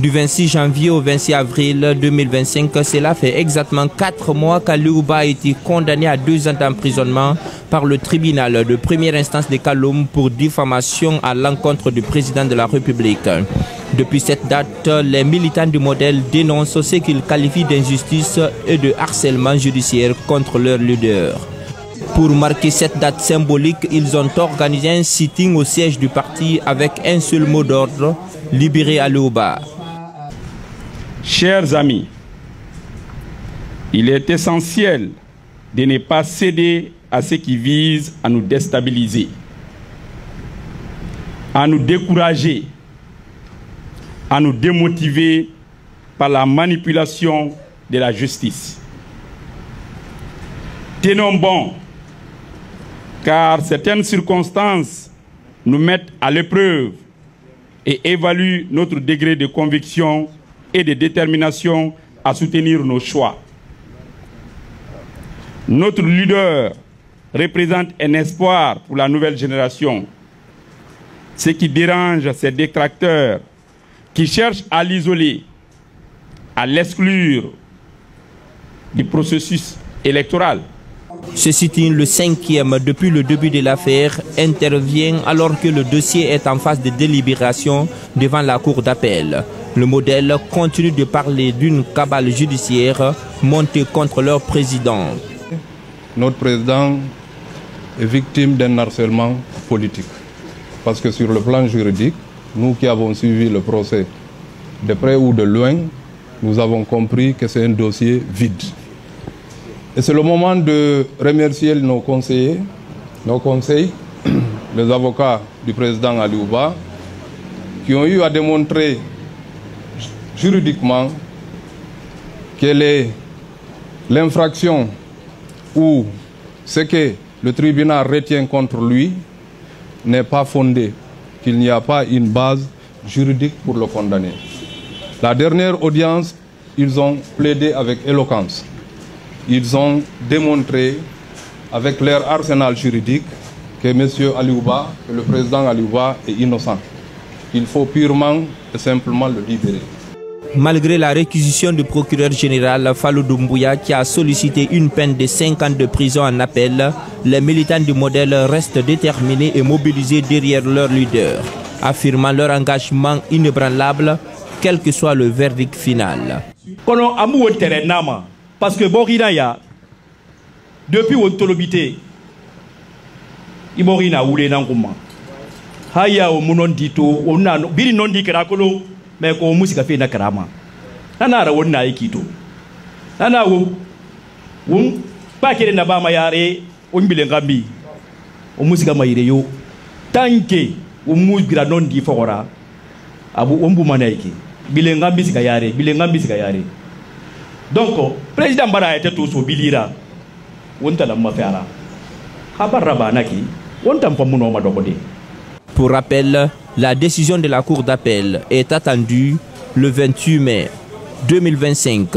Du 26 janvier au 26 avril 2025, cela fait exactement 4 mois qu'Aliouba a été condamné à 2 ans d'emprisonnement par le tribunal de première instance de Kaloum pour diffamation à l'encontre du président de la République. Depuis cette date, les militants du modèle dénoncent ce qu'ils qualifient d'injustice et de harcèlement judiciaire contre leur leader. Pour marquer cette date symbolique, ils ont organisé un sitting au siège du parti avec un seul mot d'ordre: libérer Aliouba. Chers amis, il est essentiel de ne pas céder à ce qui vise à nous déstabiliser, à nous décourager, à nous démotiver par la manipulation de la justice. Tenons bon, car certaines circonstances nous mettent à l'épreuve et évaluent notre degré de conviction et de détermination à soutenir nos choix. Notre leader représente un espoir pour la nouvelle génération. Ce qui dérange ces détracteurs qui cherchent à l'isoler, à l'exclure du processus électoral. Ce sitting, le 5e depuis le début de l'affaire, intervient alors que le dossier est en phase de délibération devant la cour d'appel. Le modèle continue de parler d'une cabale judiciaire montée contre leur président. Notre président est victime d'un harcèlement politique. Parce que sur le plan juridique, nous qui avons suivi le procès de près ou de loin, nous avons compris que c'est un dossier vide. Et c'est le moment de remercier nos conseillers, les avocats du président Aliouba, qui ont eu à démontrer juridiquement quelle est l'infraction ou ce que le tribunal retient contre lui n'est pas fondé, qu'il n'y a pas une base juridique pour le condamner. La dernière audience, ils ont plaidé avec éloquence. Ils ont démontré avec leur arsenal juridique que M. Aliouba, que le président Aliouba est innocent. Il faut purement et simplement le libérer. Malgré la réquisition du procureur général Fallou Doumbouya qui a sollicité une peine de 5 ans de prison en appel, les militants du modèle restent déterminés et mobilisés derrière leur leader, affirmant leur engagement inébranlable, quel que soit le verdict final. Parce que Borina, depuis Ontolobité, il morina ou les Nanguma. Haya au Munon Dito, on a Biri non di Karakolo, mais qu'on musique fait Nakarama. Nana on na Ekito. Nana pas qu'elle n'a pas mayare, on bilengambi, on musique maïreo. Tanke, on musique non di Fora, Abu Ombu Manaiki, bilengambi Sikayare, bilengambi Sikayare. Donc, le président Bara était tous au Bilira. Pour rappel, la décision de la Cour d'appel est attendue le 28 mai 2025.